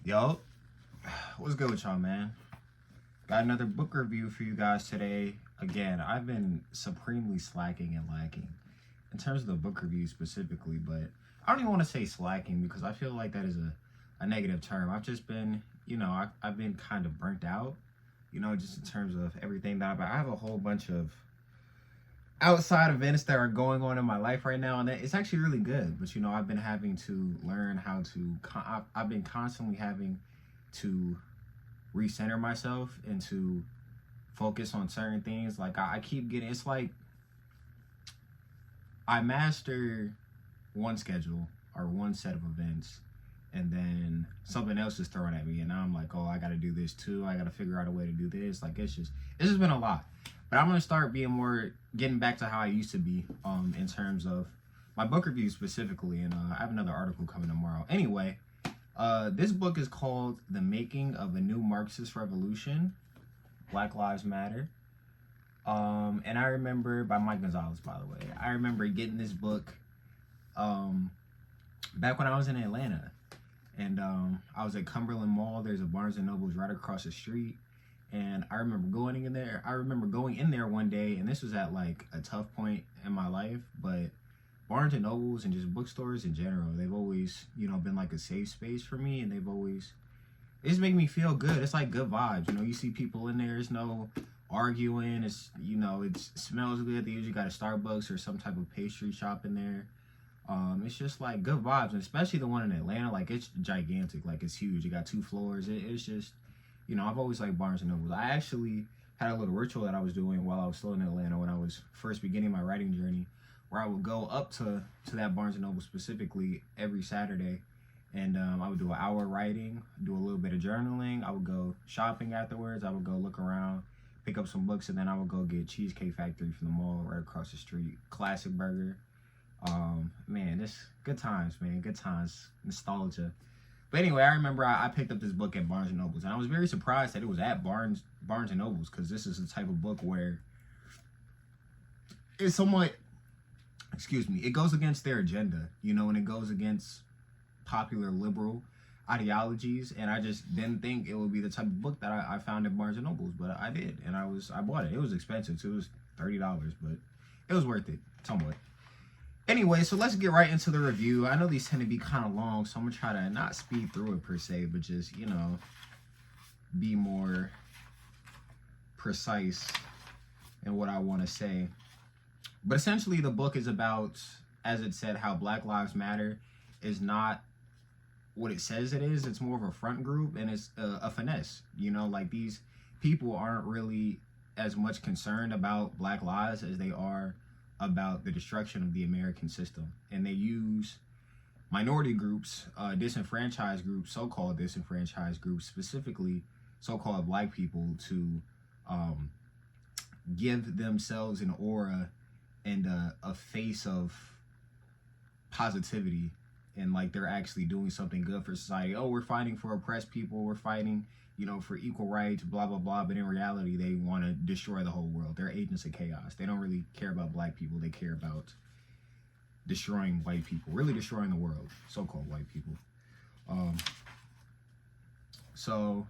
Yo, what's good with y'all, man? Got another book review for you guys today. Again, I've been supremely slacking and lacking in terms of the book review specifically, but I don't even want to say slacking because I feel like that is a negative term. I've just been, I've been kind of burnt out, just in terms of everything that I have a whole bunch of outside events that are going on in my life right now, and it's actually really good. But I've been having to learn how to. I've been constantly having to recenter myself and to focus on certain things. Like I keep getting. It's like I master one schedule or one set of events, and then something else is thrown at me, and now I'm like, oh, I got to do this too. I got to figure out a way to do this. Like it's just been a lot. But I'm gonna start getting back to how I used to be, in terms of my book review specifically, and I have another article coming tomorrow. Anyway, this book is called "The Making of a New Marxist Revolution: Black Lives Matter." And I remember, by Mike Gonzalez, by the way. I remember getting this book back when I was in Atlanta, and I was at Cumberland Mall. There's a Barnes and Noble's right across the street. And I remember going in there. One day, and this was at like a tough point in my life. But Barnes and Nobles and just bookstores in general, they've always, been like a safe space for me, and it just make me feel good. It's like good vibes. You see people in there. There's no arguing. It smells good. They usually got a Starbucks or some type of pastry shop in there. It's just like good vibes, and especially the one in Atlanta. Like it's gigantic. Like it's huge. It got 2 floors. It's just. I've always liked Barnes & Noble. I actually had a little ritual that I was doing while I was still in Atlanta when I was first beginning my writing journey, where I would go up to that Barnes & Noble specifically every Saturday, and I would do an hour writing, do a little bit of journaling. I would go shopping afterwards. I would go look around, pick up some books, and then I would go get Cheesecake Factory from the mall right across the street. Classic burger. Man, this good times, man. Good times. Nostalgia. But anyway, I remember I picked up this book at Barnes & Noble's, and I was very surprised that it was at Barnes & Noble's, because this is the type of book where it's somewhat, it goes against their agenda, and it goes against popular liberal ideologies, and I just didn't think it would be the type of book that I found at Barnes & Noble's, but I did, and I bought it. It was expensive, too. It was $30, but it was worth it, somewhat. Anyway, so let's get right into the review. I know these tend to be kind of long, so I'm going to try to not speed through it per se, but just, be more precise in what I want to say. But essentially, the book is about, as it said, how Black Lives Matter is not what it says it is. It's more of a front group, and it's a finesse. Like these people aren't really as much concerned about Black lives as they are about the destruction of the American system. And they use minority groups, disenfranchised groups, so-called disenfranchised groups, specifically so-called Black people, to give themselves an aura and a face of positivity, and like they're actually doing something good for society. Oh, we're fighting for oppressed people, we're fighting for equal rights, blah, blah, blah. But in reality, they want to destroy the whole world. They're agents of chaos. They don't really care about Black people. They care about destroying white people, really destroying the world, so-called white people. So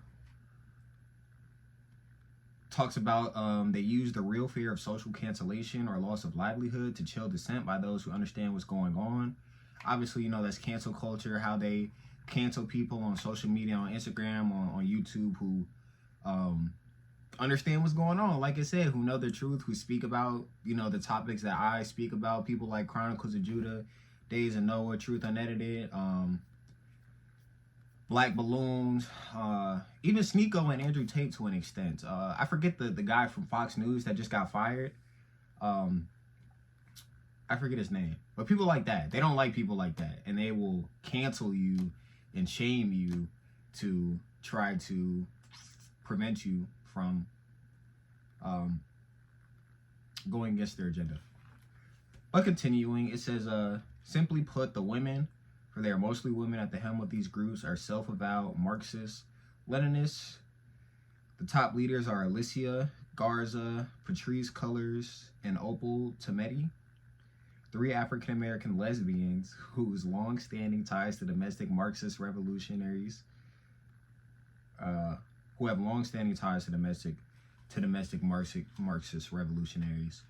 talks about they use the real fear of social cancellation or loss of livelihood to chill dissent by those who understand what's going on. Obviously, that's cancel culture, how they cancel people on social media, on Instagram, on YouTube, who understand what's going on, like I said, who know the truth, who speak about, the topics that I speak about. People like Chronicles of Judah, Days of Noah, Truth Unedited, Black Balloons, even Sneeko and Andrew Tate to an extent. I forget the guy from Fox News that just got fired. I forget his name. But people like that, they don't like people like that. And they will cancel you and shame you to try to prevent you from going against their agenda. But continuing, it says, simply put, the women, for they are mostly women at the helm of these groups, are self-avowed Marxist Leninists. The top leaders are Alicia Garza, Patrisse Cullors, and Opal Tometi. 3 African-American lesbians whose long-standing ties to domestic Marxist revolutionaries who have long-standing ties to domestic Marxist revolutionaries.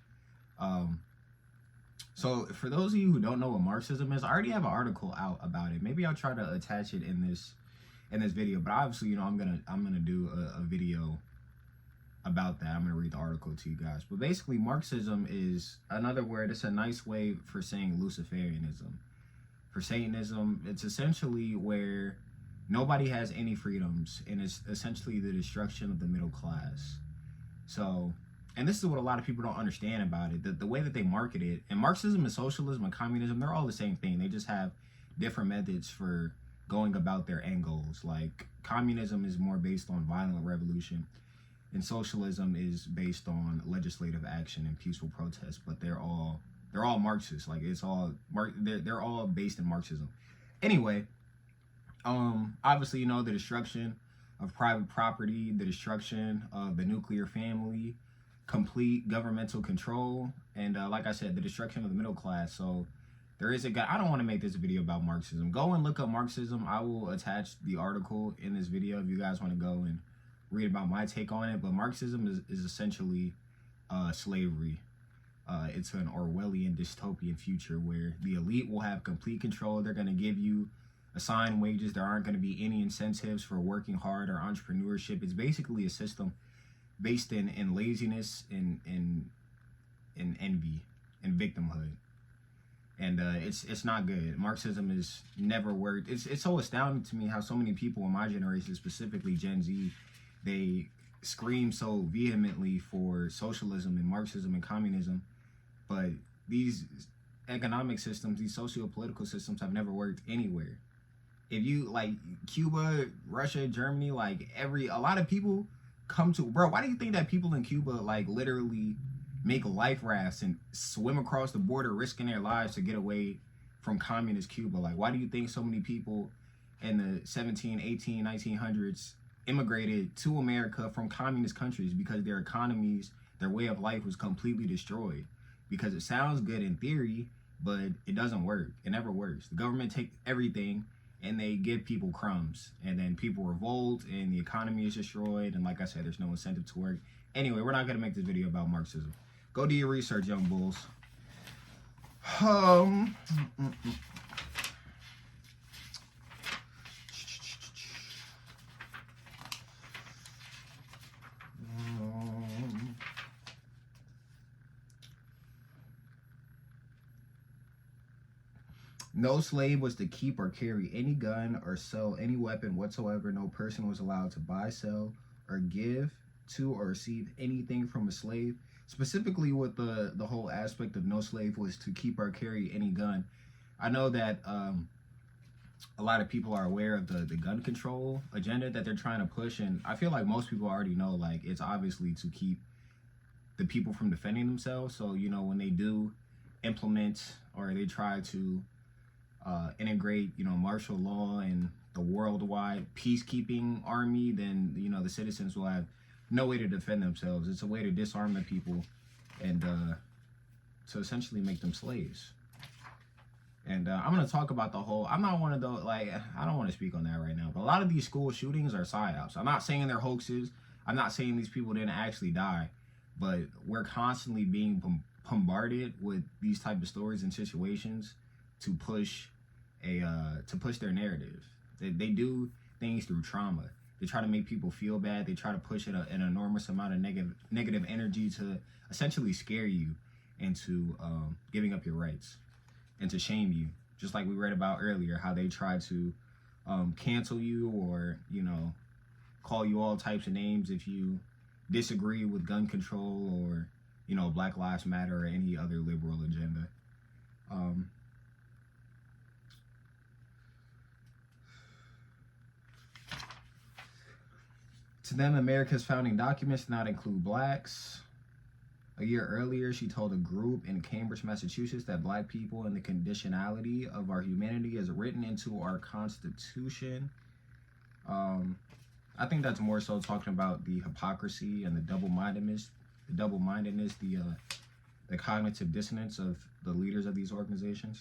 So for those of you who don't know what Marxism is, I already have an article out about it. Maybe I'll try to attach it in this video. But obviously, you know, I'm gonna do a video about that. I'm gonna read the article to you guys. But basically, Marxism is another word. It's a nice way for saying Luciferianism. For Satanism, it's essentially where nobody has any freedoms, and it's essentially the destruction of the middle class. So, and this is what a lot of people don't understand about it, the way that they market it. And Marxism and socialism and communism, they're all the same thing. They just have different methods for going about their end goals. Like, communism is more based on violent revolution, and socialism is based on legislative action and peaceful protest. But they're all Marxist. Like, it's all they're all based in Marxism. Anyway, obviously, you know, the destruction of private property, the destruction of the nuclear family, complete governmental control, and like I said, the destruction of the middle class. So there is a guy. I don't want to make this video about Marxism. Go and look up Marxism. I will attach the article in this video if you guys want to go and read about my take on it. But Marxism is essentially slavery. It's an Orwellian dystopian future where the elite will have complete control. They're going to give you assigned wages. There aren't going to be any incentives for working hard or entrepreneurship. It's basically a system based in laziness and envy and victimhood. And it's not good. Marxism is never worked. It's so astounding to me how so many people in my generation, specifically Gen Z, they scream so vehemently for socialism and Marxism and communism, but these economic systems, these socio-political systems have never worked anywhere. If you, like, Cuba, Russia, Germany, like, a lot of people come to, bro, why do you think that people in Cuba, like, literally make life rafts and swim across the border risking their lives to get away from communist Cuba? Like, why do you think so many people in the 17, 18, 1900s immigrated to America from communist countries? Because their economies, their way of life was completely destroyed. Because it sounds good in theory, but it doesn't work. It never works. The government take everything and they give people crumbs, and then people revolt and the economy is destroyed, and like I said, there's no incentive to work. Anyway, we're not going to make this video about Marxism. Go do your research, young bulls. No slave was to keep or carry any gun or sell any weapon whatsoever. No person was allowed to buy, sell, or give to or receive anything from a slave. Specifically with the whole aspect of no slave was to keep or carry any gun. I know that a lot of people are aware of the gun control agenda that they're trying to push, and I feel like most people already know, like, it's obviously to keep the people from defending themselves. So, you know, when they do implement or they try to integrate, you know, martial law and the worldwide peacekeeping army, then, you know, the citizens will have no way to defend themselves. It's a way to disarm the people and to essentially make them slaves. And I'm going to talk about the whole, I'm not one of those, like, I don't want to speak on that right now, but a lot of these school shootings are psyops. I'm not saying they're hoaxes. I'm not saying these people didn't actually die, but we're constantly being bombarded with these type of stories and situations to push their narrative. They do things through trauma. They try to make people feel bad. They try to push an enormous amount of negative energy to essentially scare you into giving up your rights and to shame you. Just like we read about earlier, how they try to cancel you or, you know, call you all types of names if you disagree with gun control or, you know, Black Lives Matter or any other liberal agenda. To them, America's founding documents did not include blacks. A year earlier, she told a group in Cambridge, Massachusetts, that black people and the conditionality of our humanity is written into our Constitution. I think that's more so talking about the hypocrisy and the double-mindedness, the cognitive dissonance of the leaders of these organizations.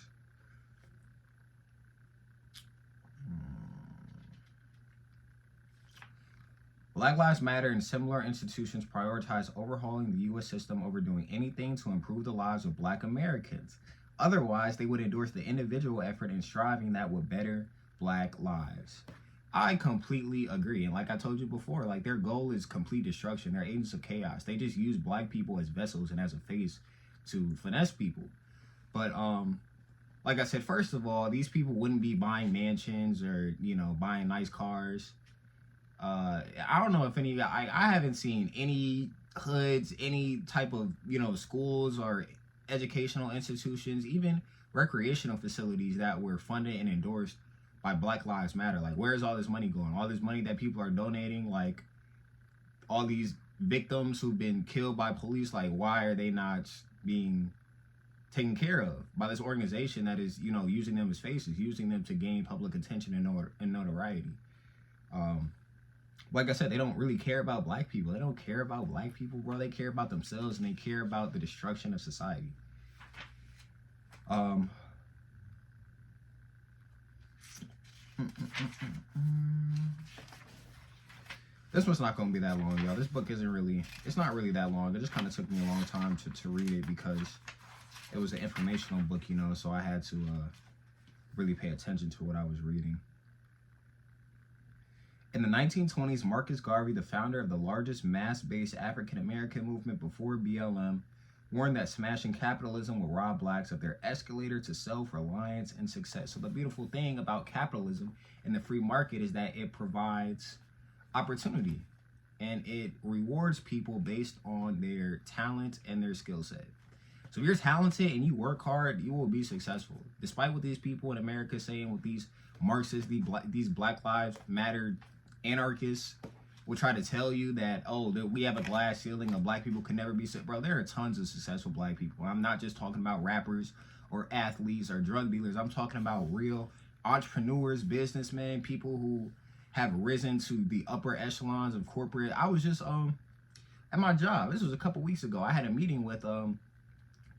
Black Lives Matter and similar institutions prioritize overhauling the U.S. system over doing anything to improve the lives of Black Americans. Otherwise, they would endorse the individual effort in striving that would better Black lives. I completely agree. And like I told you before, like their goal is complete destruction. They're agents of chaos. They just use Black people as vessels and as a face to finesse people. But like I said, first of all, these people wouldn't be buying mansions or, you know, buying nice cars. I don't know if I haven't seen any hoods, any type of, you know, schools or educational institutions, even recreational facilities that were funded and endorsed by Black Lives Matter. Like, where's all this money going? All this money that people are donating, like all these victims who've been killed by police, like why are they not being taken care of by this organization that is, you know, using them as faces, using them to gain public attention and notoriety? Like I said, they don't really care about Black people. They don't care about Black people, bro. They care about themselves, and they care about the destruction of society. This one's not going to be that long, y'all. This book isn't really, it's not really that long. It just kind of took me a long time to read it because it was an informational book, you know, so I had to really pay attention to what I was reading. In the 1920s, Marcus Garvey, the founder of the largest mass-based African-American movement before BLM, warned that smashing capitalism will rob Blacks of their escalator to self-reliance and success. So the beautiful thing about capitalism and the free market is that it provides opportunity and it rewards people based on their talent and their skill set. So if you're talented and you work hard, you will be successful. Despite what these people in America saying, with these Marxists, these Black Lives Matter anarchists will try to tell you that, oh, that we have a glass ceiling of Black people can never be, bro, there are tons of successful Black people. I'm not just talking about rappers or athletes or drug dealers. I'm talking about real entrepreneurs, businessmen, people who have risen to the upper echelons of corporate. I was just at my job. This was a couple weeks ago. I had a meeting with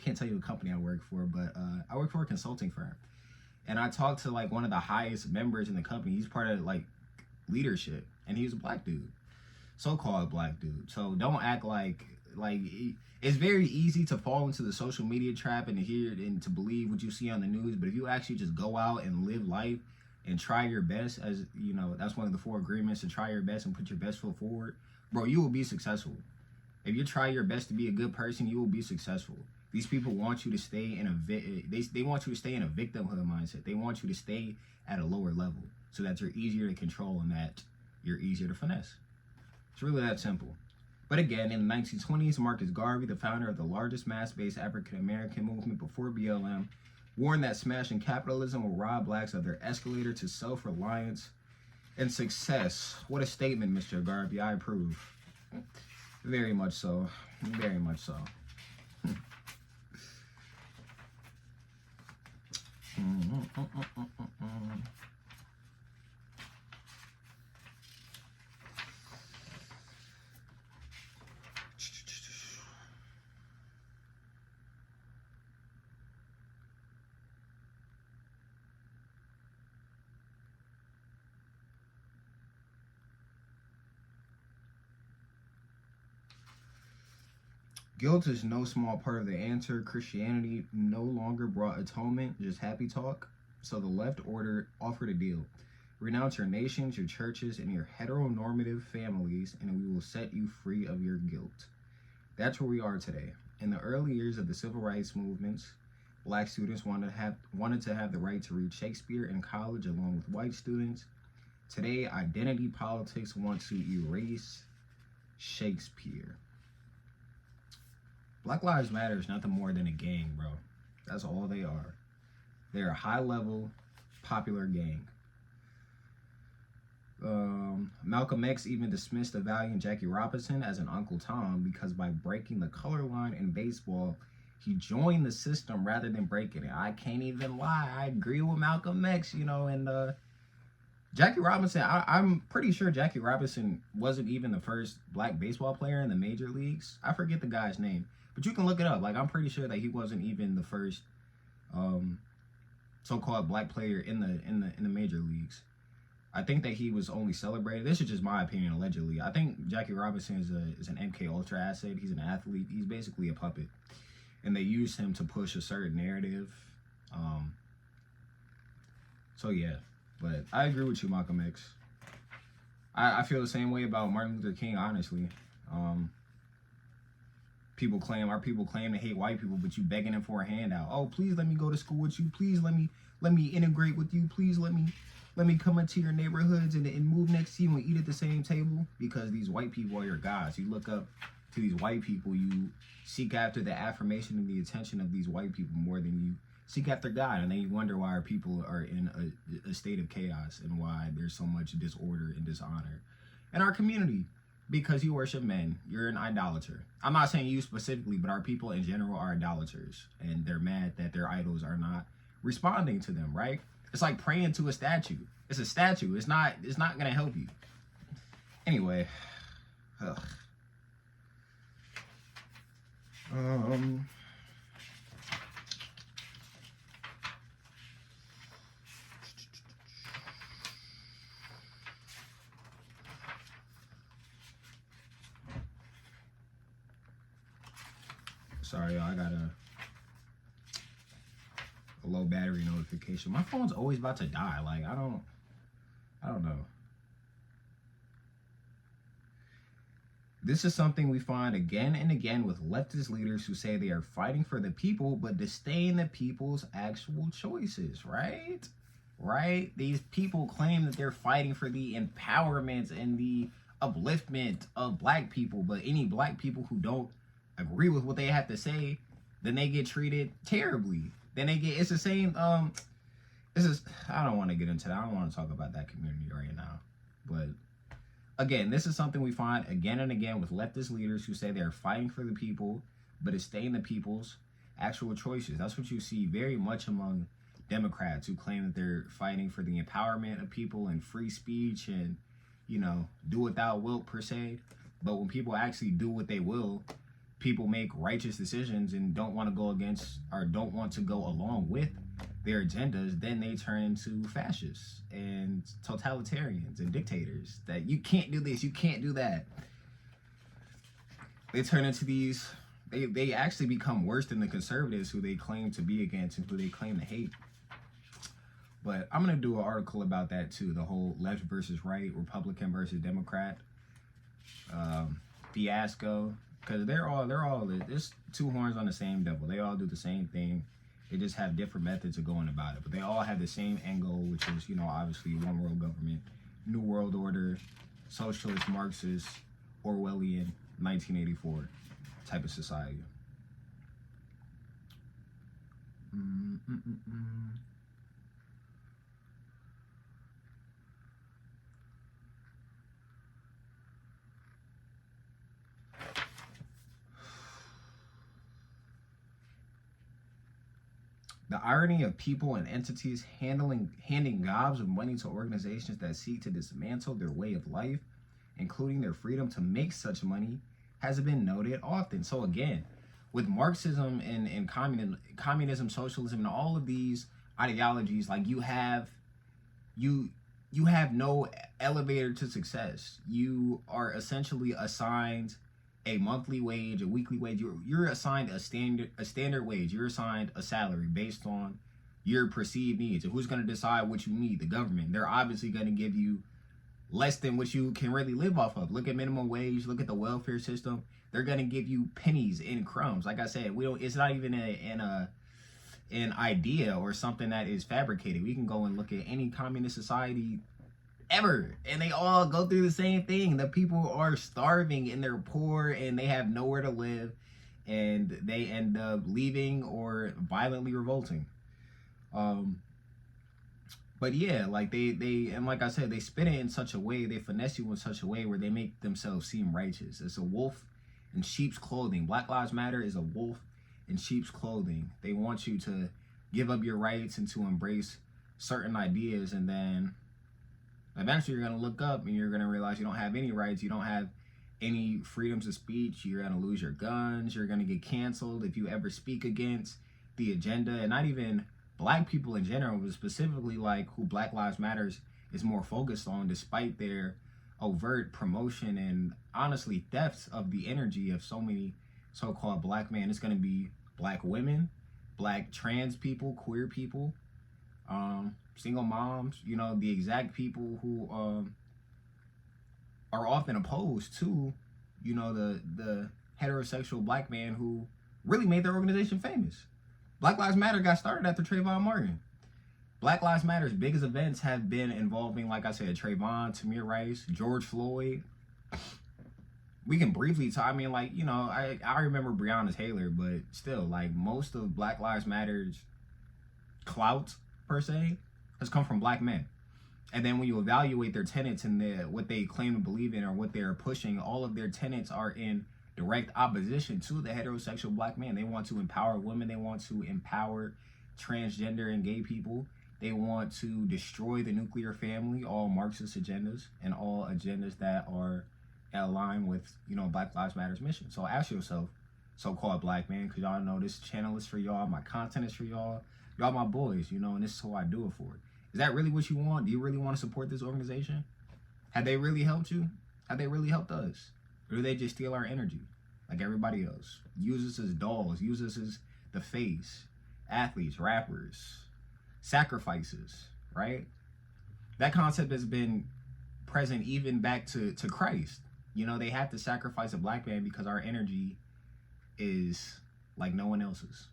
can't tell you the company I work for, but I work for a consulting firm. And I talked to like one of the highest members in the company. He's part of like leadership, and he was a Black dude, so-called Black dude. So don't act like it's very easy to fall into the social media trap and to hear and to believe what you see on the news. But if you actually just go out and live life and try your best, as you know, that's one of the 4 agreements, to try your best and put your best foot forward, bro, you will be successful. If you try your best to be a good person, you will be successful. These people want you to stay in they want you to stay in a victimhood mindset. They want you to stay at a lower level so that you're easier to control and that you're easier to finesse. It's really that simple. But again, in the 1920s, Marcus Garvey, the founder of the largest mass-based African-American movement before BLM, warned that smashing capitalism will rob Blacks of their escalator to self-reliance and success. What a statement, Mr. Garvey. I approve. Very much so. Very much so. Guilt is no small part of the answer. Christianity no longer brought atonement, just happy talk. So the left offered a deal. Renounce your nations, your churches, and your heteronormative families, and we will set you free of your guilt. That's where we are today. In the early years of the civil rights movements, Black students wanted to have the right to read Shakespeare in college along with white students. Today, identity politics want to erase Shakespeare. Black Lives Matter is nothing more than a gang, bro. That's all they are. They're a high-level, popular gang. Malcolm X even dismissed the valiant Jackie Robinson as an Uncle Tom because by breaking the color line in baseball, he joined the system rather than breaking it. I can't even lie. I agree with Malcolm X, you know, and Jackie Robinson, I'm pretty sure Jackie Robinson wasn't even the first Black baseball player in the major leagues. I forget the guy's name, but you can look it up. Like, I'm pretty sure that he wasn't even the first so-called Black player in the major leagues. I think that he was only celebrated. This is just my opinion, allegedly. I think Jackie Robinson is an MK Ultra asset. He's an athlete. He's basically a puppet, and they use him to push a certain narrative. So yeah, but I agree with you, Malcolm X. I feel the same way about Martin Luther King, honestly. Our people claim to hate white people, but you begging them for a handout. Oh, please let me go to school with you. Please let me integrate with you. Please let me come into your neighborhoods and move next to you and eat at the same table, because these white people are your gods. You look up to these white people. You seek after the affirmation and the attention of these white people more than you seek after God. And then you wonder why our people are in a state of chaos and why there's so much disorder and dishonor in our community. Because you worship men. You're an idolater. I'm not saying you specifically, but our people in general are idolaters. And they're mad that their idols are not responding to them, right? It's like praying to a statue. It's a statue. It's not going to help you. Anyway. Ugh. Sorry, y'all, I got a low battery notification. My phone's always about to die. Like, I don't know. This is something we find again and again with leftist leaders who say they are fighting for the people, but disdain the people's actual choices, right? Right? These people claim that they're fighting for the empowerment and the upliftment of black people, but any black people who don't agree with what they have to say, then they get treated terribly. Then it's the same, I don't want to get into that. I don't want to talk about that community right now. But again, this is something we find again and again with leftist leaders who say they're fighting for the people, but disdain the people's actual choices. That's what you see very much among Democrats who claim that they're fighting for the empowerment of people and free speech and, do without will per se. But when people actually do what they will, people make righteous decisions and don't want to go against or don't want to go along with their agendas, then they turn into fascists and totalitarians and dictators. That you can't do this, you can't do that. They turn into these, they actually become worse than the conservatives who they claim to be against and who they claim to hate. But I'm going to do an article about that too, the whole left versus right, Republican versus Democrat fiasco. Because they're all, there's two horns on the same devil. They all do the same thing. They just have different methods of going about it. But they all have the same end goal, which is, obviously one world government, new world order, socialist, Marxist, Orwellian, 1984 type of society. The irony of people and entities handing gobs of money to organizations that seek to dismantle their way of life, including their freedom to make such money, has been noted often. So again, with Marxism and communism, socialism, and all of these ideologies, like you have no elevator to success. You are essentially assigned a monthly wage, a weekly wage. You're assigned a standard wage. You're assigned a salary based on your perceived needs. And who's going to decide what you need? The government. They're obviously going to give you less than what you can really live off of. Look at minimum wage. Look at the welfare system. They're going to give you pennies and crumbs. Like I said, it's not even an idea or something that is fabricated. We can go and look at any communist society ever, and they all go through the same thing. The people are starving and they're poor and they have nowhere to live, and they end up leaving or violently revolting. But yeah, like they and like I said, they spin it in such a way, they finesse you in such a way where they make themselves seem righteous. It's a wolf in sheep's clothing. Black Lives Matter is a wolf in sheep's clothing. They want you to give up your rights and to embrace certain ideas, and then eventually you're going to look up and you're going to realize you don't have any rights. You don't have any freedoms of speech. You're going to lose your guns. You're going to get canceled if you ever speak against the agenda. And not even black people in general, but specifically like who Black Lives Matters is more focused on, despite their overt promotion and honestly thefts of the energy of so many so-called black men. It's going to be black women, black trans people, queer people, single moms, you know, the exact people who are often opposed to, you know, the heterosexual black man who really made their organization famous. Black Lives Matter got started after Trayvon Martin. Black Lives Matter's biggest events have been involving, like I said, Trayvon, Tamir Rice, George Floyd. We can briefly talk, I mean, like, you know, I remember Breonna Taylor, but still, like, most of Black Lives Matter's clout, per se, has come from black men. And then when you evaluate their tenets and what they claim to believe in or what they're pushing, all of their tenets are in direct opposition to the heterosexual black man. They want to empower women. They want to empower transgender and gay people. They want to destroy the nuclear family, all Marxist agendas and all agendas that are aligned with, you know, Black Lives Matter's mission. So ask yourself, so-called black man, because y'all know this channel is for y'all, my content is for y'all, y'all my boys, you know, and this is who I do it for. Is that really what you want? Do you really want to support this organization? Have they really helped you? Have they really helped us? Or do they just steal our energy like everybody else? Use us as dolls, use us as the face, athletes, rappers, sacrifices, right? That concept has been present even back to Christ. You know, they have to sacrifice a black man because our energy is like no one else's.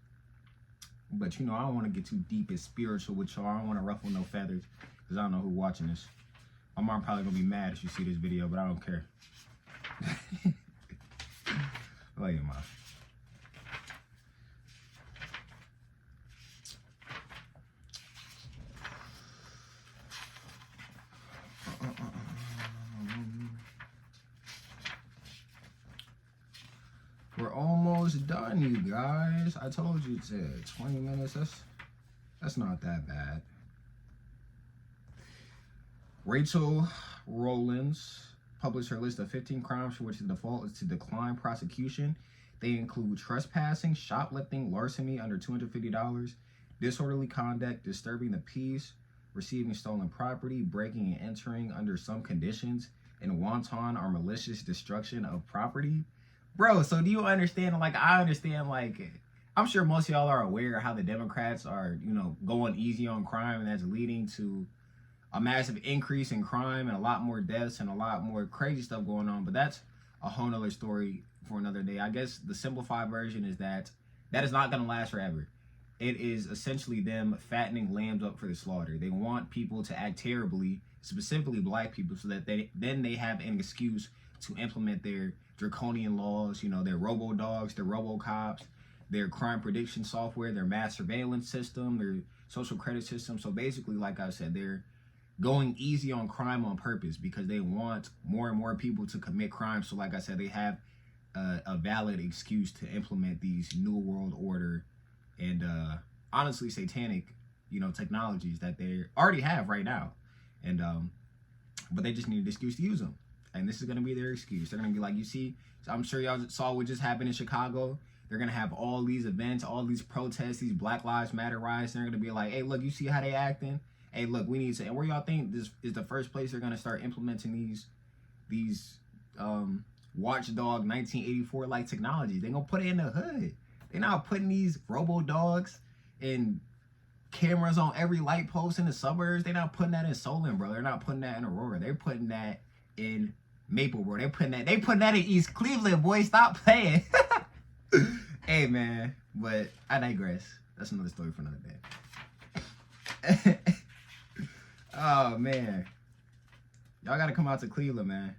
But, you know, I don't want to get too deep and spiritual with y'all. I don't want to ruffle no feathers because I don't know who's watching this. My mom probably going to be mad if she see this video, but I don't care. Love you, Mom. We're almost done, you guys. I told you to 20 minutes. That's not that bad. Rachel Rollins published her list of 15 crimes for which the default is to decline prosecution. They include trespassing, shoplifting, larceny under $250, disorderly conduct, disturbing the peace, receiving stolen property, breaking and entering under some conditions, and wanton or malicious destruction of property. Bro, so do you understand? Like, I understand, like, I'm sure most of y'all are aware how the Democrats are, you know, going easy on crime, and that's leading to a massive increase in crime and a lot more deaths and a lot more crazy stuff going on. But that's a whole nother story for another day. I guess the simplified version is that is not going to last forever. It is essentially them fattening lambs up for the slaughter. They want people to act terribly, specifically black people, so that they have an excuse to implement their draconian laws, you know, their robo-dogs, their robo-cops, their crime prediction software, their mass surveillance system, their social credit system. So basically, like I said, they're going easy on crime on purpose because they want more and more people to commit crime. So like I said, they have a valid excuse to implement these new world order and honestly satanic, you know, technologies that they already have right now. And but they just need an excuse to use them. And this is going to be their excuse. They're going to be like, you see, I'm sure y'all saw what just happened in Chicago. They're going to have all these events, all these protests, these Black Lives Matter riots. They're going to be like, hey, look, you see how they acting? Hey, look, we need to, and where y'all think this is the first place they're going to start implementing these watchdog 1984 like technologies. They're going to put it in the hood. They're not putting these robo-dogs and cameras on every light post in the suburbs. They're not putting that in Solon, bro. They're not putting that in Aurora. They're putting that in Maple, bro. They putting that in East Cleveland, boy. Stop playing. Hey, man. But I digress. That's another story for another day. Oh, man. Y'all gotta come out to Cleveland, man.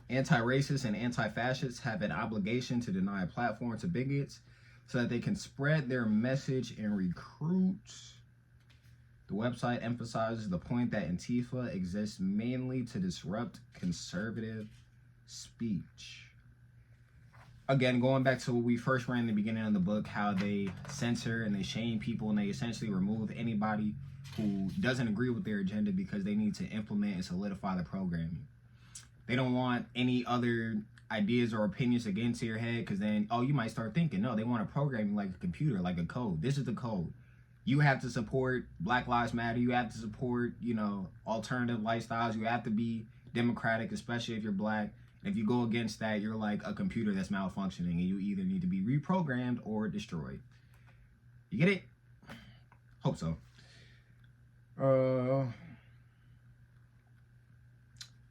Anti-racists and anti-fascists have an obligation to deny a platform to bigots so that they can spread their message and recruit. The website emphasizes the point that Antifa exists mainly to disrupt conservative speech. Again, going back to what we first ran in the beginning of the book, how they censor and they shame people and they essentially remove anybody who doesn't agree with their agenda because they need to implement and solidify the programming. They don't want any other ideas or opinions to get into your head, because then, oh, you might start thinking, no, they want to program you like a computer, like a code. This is the code. You have to support Black Lives Matter. You have to support, you know, alternative lifestyles. You have to be democratic, especially if you're black. And if you go against that, you're like a computer that's malfunctioning, and you either need to be reprogrammed or destroyed. You get it? Hope so.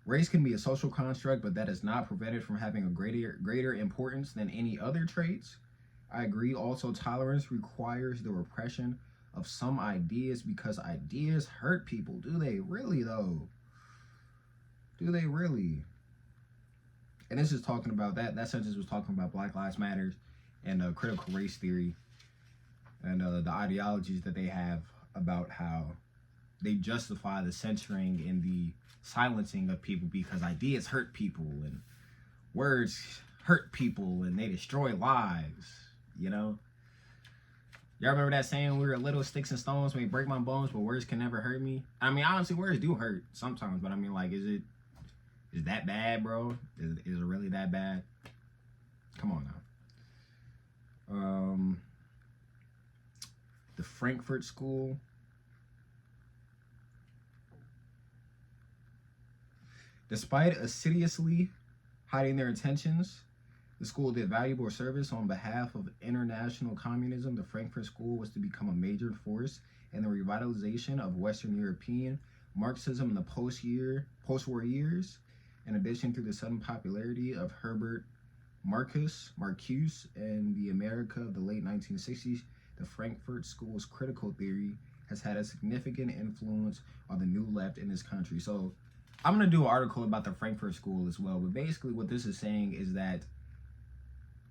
Race can be a social construct, but that is not prevented from having a greater importance than any other traits. I agree. Also, tolerance requires the repression of some ideas, because ideas hurt people. Do they really, though? Do they really? And this is talking about that sentence was talking about Black Lives Matter and critical race theory, and the ideologies that they have about how they justify the censoring and the silencing of people because ideas hurt people and words hurt people and they destroy lives, you know? Y'all remember that saying, we were little sticks and stones may break my bones, but words can never hurt me? I mean, honestly, words do hurt sometimes, but I mean, like, is that bad, bro? Is it really that bad? Come on now. The Frankfurt School. Despite assiduously hiding their intentions, the school did valuable service on behalf of international communism. The Frankfurt School was to become a major force in the revitalization of Western European Marxism in the post-war years. In addition to the sudden popularity of Herbert Marcuse and the America of the late 1960s, the Frankfurt School's critical theory has had a significant influence on the new left in this country. So I'm going to do an article about the Frankfurt School as well, but basically what this is saying is that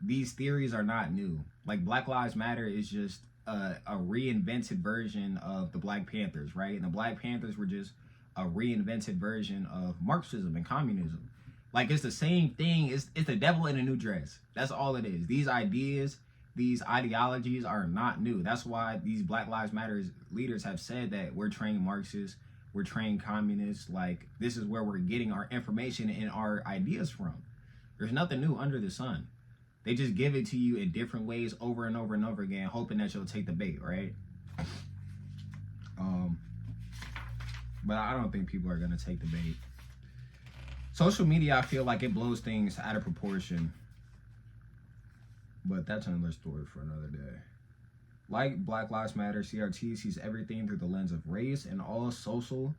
these theories are not new. Like, Black Lives Matter is just a reinvented version of the Black Panthers, right? And the Black Panthers were just a reinvented version of Marxism and communism. Like, it's the same thing. It's the devil in a new dress. That's all it is. These ideas, these ideologies are not new. That's why these Black Lives Matter leaders have said that we're trained Marxists, we're trained communists. Like, this is where we're getting our information and our ideas from. There's nothing new under the sun. They just give it to you in different ways over and over and over again, hoping that you'll take the bait, right? But I don't think people are going to take the bait. Social media, I feel like it blows things out of proportion. But that's another story for another day. Like Black Lives Matter, CRT sees everything through the lens of race and all social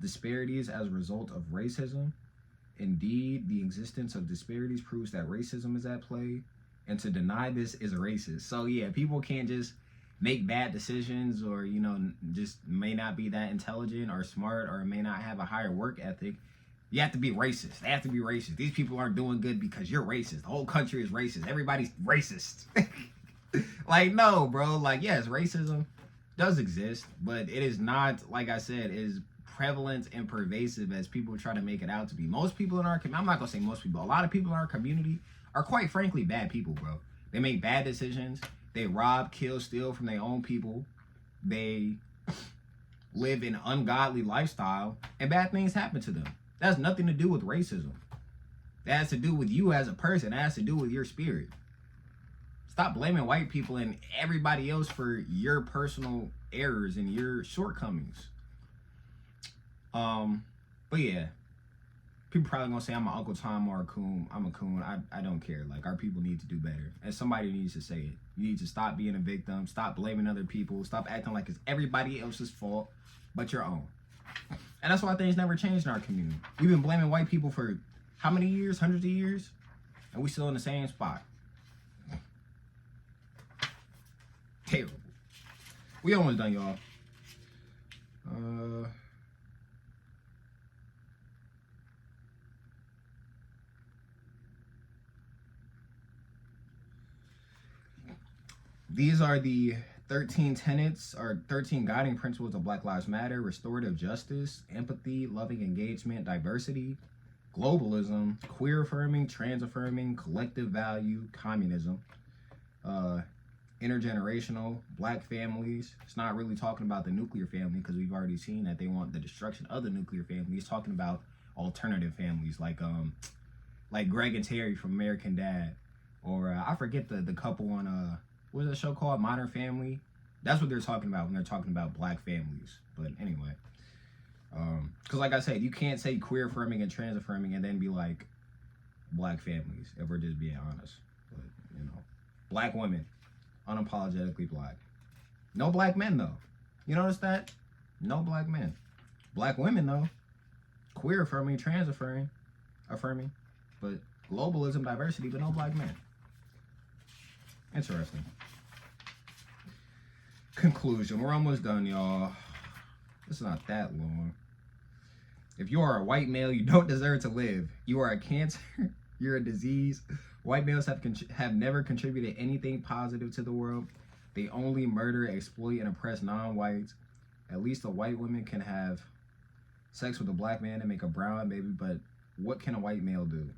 disparities as a result of racism. Indeed, the existence of disparities proves that racism is at play, and to deny this is racist. So yeah, people can't just make bad decisions, or, you know, just may not be that intelligent or smart, or may not have a higher work ethic. You have to be racist. They have to be racist. These people aren't doing good because you're racist. The whole country is racist. Everybody's racist. Like, no, bro. Like, yes, racism does exist, but it is not, like I said, is prevalent and pervasive as people try to make it out to be. Most people in our community, I'm not gonna say most people, a lot of people in our community are quite frankly bad people, bro. They make bad decisions. They rob, kill, steal from their own people. They live an ungodly lifestyle, and bad things happen to them. That has nothing to do with racism. That has to do with you as a person. That has to do with your spirit. Stop blaming white people and everybody else for your personal errors and your shortcomings. But yeah, people probably gonna say I'm an Uncle Tom or a coon. I'm a coon. I don't care. Like, our people need to do better, and somebody needs to say it. You need to stop being a victim. Stop blaming other people. Stop acting like it's everybody else's fault but your own. And that's why things never changed in our community. We've been blaming white people for how many years? Hundreds of years, and we still in the same spot. Terrible. We almost done, y'all. These are the 13 tenets or 13 guiding principles of Black Lives Matter: restorative justice, empathy, loving engagement, diversity, globalism, queer affirming, trans affirming, collective value, communism, intergenerational, black families. It's not really talking about the nuclear family, because we've already seen that they want the destruction of the nuclear family. It's talking about alternative families, like like Greg and Terry from American Dad, or I forget the couple on what was that show called, Modern Family. That's what they're talking about when they're talking about black families. But anyway, because like I said, you can't say queer affirming and trans affirming and then be like black families, if we're just being honest. But you know, black women, unapologetically black. No black men though. You notice that? No black men. Black women though, queer affirming, trans affirming, but globalism, diversity, but no black men. Interesting. Conclusion. We're almost done, y'all. It's not that long. If you are a white male, you don't deserve to live. You are a cancer. You're a disease. White males have never contributed anything positive to the world. They only murder, exploit, and oppress non-whites. At least a white woman can have sex with a black man and make a brown baby, but what can a white male do?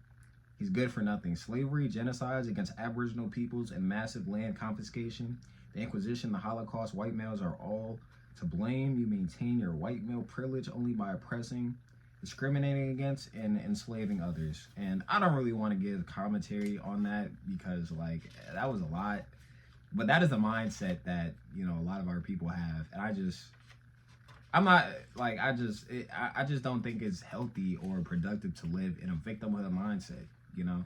He's good for nothing. Slavery, genocides against Aboriginal peoples, and massive land confiscation, the Inquisition, the Holocaust, white males are all to blame. You maintain your white male privilege only by oppressing, discriminating against, and enslaving others. And I don't really want to give commentary on that because, like, that was a lot. But that is a mindset that, you know, a lot of our people have. And I just don't think it's healthy or productive to live in a victimhood mindset, you know?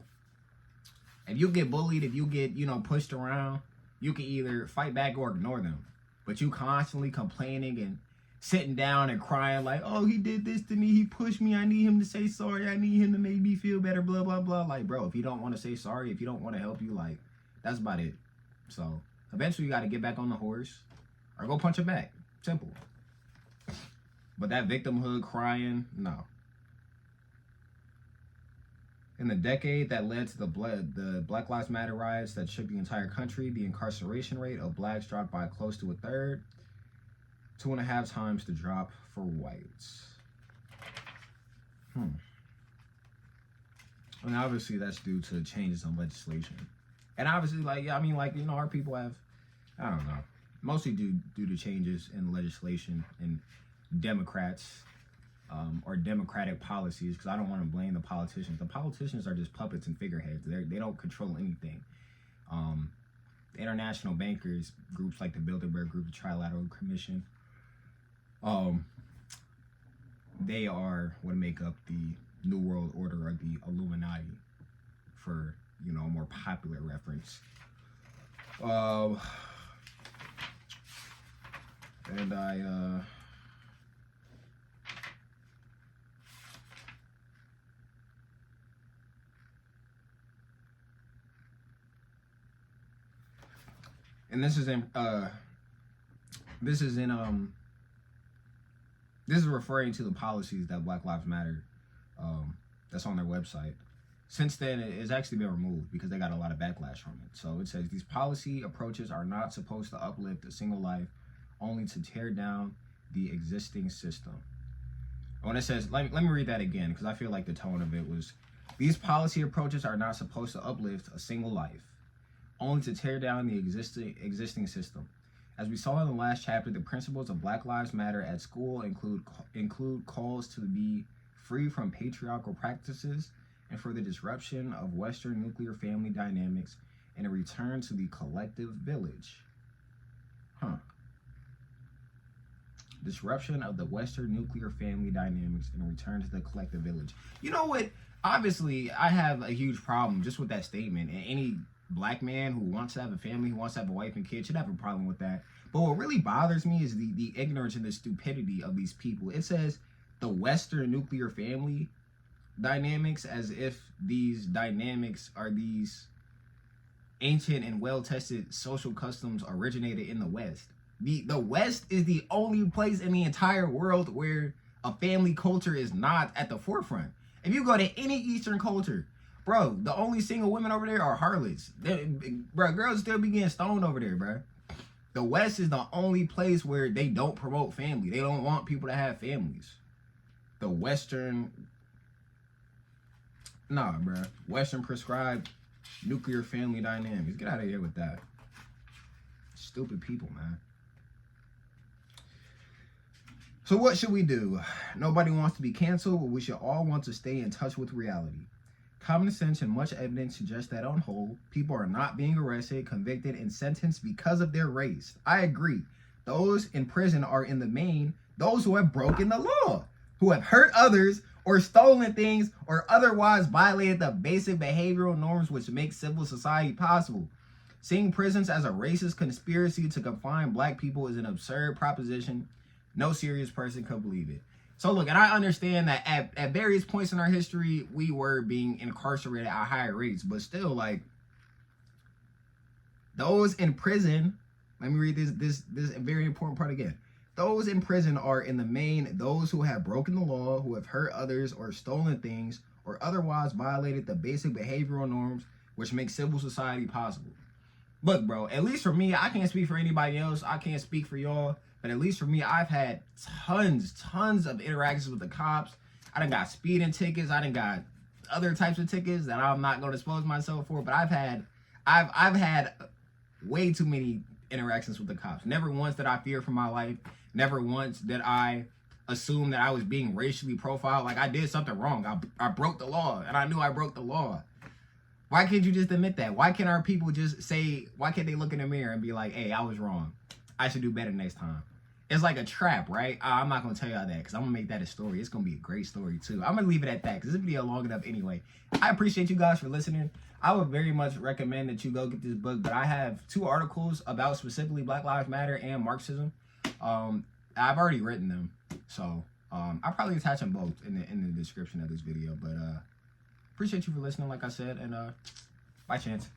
If you get bullied, if you get, you know, pushed around, you can either fight back or ignore them. But you constantly complaining and sitting down and crying like, oh, he did this to me, he pushed me, I need him to say sorry, I need him to make me feel better, blah, blah, blah. Like, bro, if you don't want to say sorry, if you don't want to help you, like, that's about it. So, eventually you got to get back on the horse or go punch him back. Simple. But that victimhood crying, no. In the decade that led to the Black Lives Matter riots that shook the entire country, the incarceration rate of blacks dropped by close to a third, 2.5 times the drop for whites. And obviously that's due to changes in legislation. And obviously, like, yeah, I mean, like, you know, our people have, I don't know, mostly due to changes in legislation and Democrats or democratic policies, because I don't want to blame the politicians. The politicians are just puppets and figureheads. They don't control anything. The international bankers, groups like the Bilderberg Group, the Trilateral Commission, they are what make up the New World Order or the Illuminati, for, you know, a more popular reference. And this is referring to the policies that Black Lives Matter, that's on their website. Since then, it's actually been removed because they got a lot of backlash from it. So it says, these policy approaches are not supposed to uplift a single life, only to tear down the existing system. When it says, let me read that again, because I feel like the tone of it was, these policy approaches are not supposed to uplift a single life, only to tear down the existing system. As we saw in the last chapter, the principles of Black Lives Matter at school include calls to be free from patriarchal practices and for the disruption of Western nuclear family dynamics and a return to the collective village. Disruption of the Western nuclear family dynamics and a return to the collective village. You know what? Obviously, I have a huge problem just with that statement. And any black man who wants to have a family, who wants to have a wife and kids, should have a problem with that. But what really bothers me is the ignorance and the stupidity of these people. It says the Western nuclear family dynamics, as if these dynamics are these ancient and well-tested social customs originated in the West. The West is the only place in the entire world where a family culture is not at the forefront. If you go to any Eastern culture, bro, the only single women over there are harlots. Bro, girls still be getting stoned over there, bro. The West is the only place where they don't promote family. They don't want people to have families. The Western, Western prescribed nuclear family dynamics. Get out of here with that. Stupid people, man. So what should we do? Nobody wants to be canceled, but we should all want to stay in touch with reality. Common sense and much evidence suggest that on whole, people are not being arrested, convicted, and sentenced because of their race. I agree. Those in prison are in the main those who have broken the law, who have hurt others or stolen things or otherwise violated the basic behavioral norms which make civil society possible. Seeing prisons as a racist conspiracy to confine black people is an absurd proposition. No serious person could believe it. So look, and I understand that at various points in our history, we were being incarcerated at higher rates, but still, like, those in prison, let me read this very important part again. Those in prison are in the main those who have broken the law, who have hurt others or stolen things, or otherwise violated the basic behavioral norms which make civil society possible. Look, bro, at least for me, I can't speak for anybody else. I can't speak for y'all. But at least for me, I've had tons of interactions with the cops. I done got speeding tickets. I done got other types of tickets that I'm not going to expose myself for. But I've had way too many interactions with the cops. Never once did I fear for my life. Never once did I assume that I was being racially profiled. Like, I did something wrong. I broke the law, and I knew I broke the law. Why can't you just admit that? Why can't our people just say, why can't they look in the mirror and be like, hey, I was wrong. I should do better next time. It's like a trap, right? I'm not going to tell y'all that because I'm going to make that a story. It's going to be a great story, too. I'm going to leave it at that because this video long enough anyway. I appreciate you guys for listening. I would very much recommend that you go get this book, but I have 2 articles about specifically Black Lives Matter and Marxism. I've already written them, so I'll probably attach them both in the description of this video, but appreciate you for listening, like I said, and bye, Chance.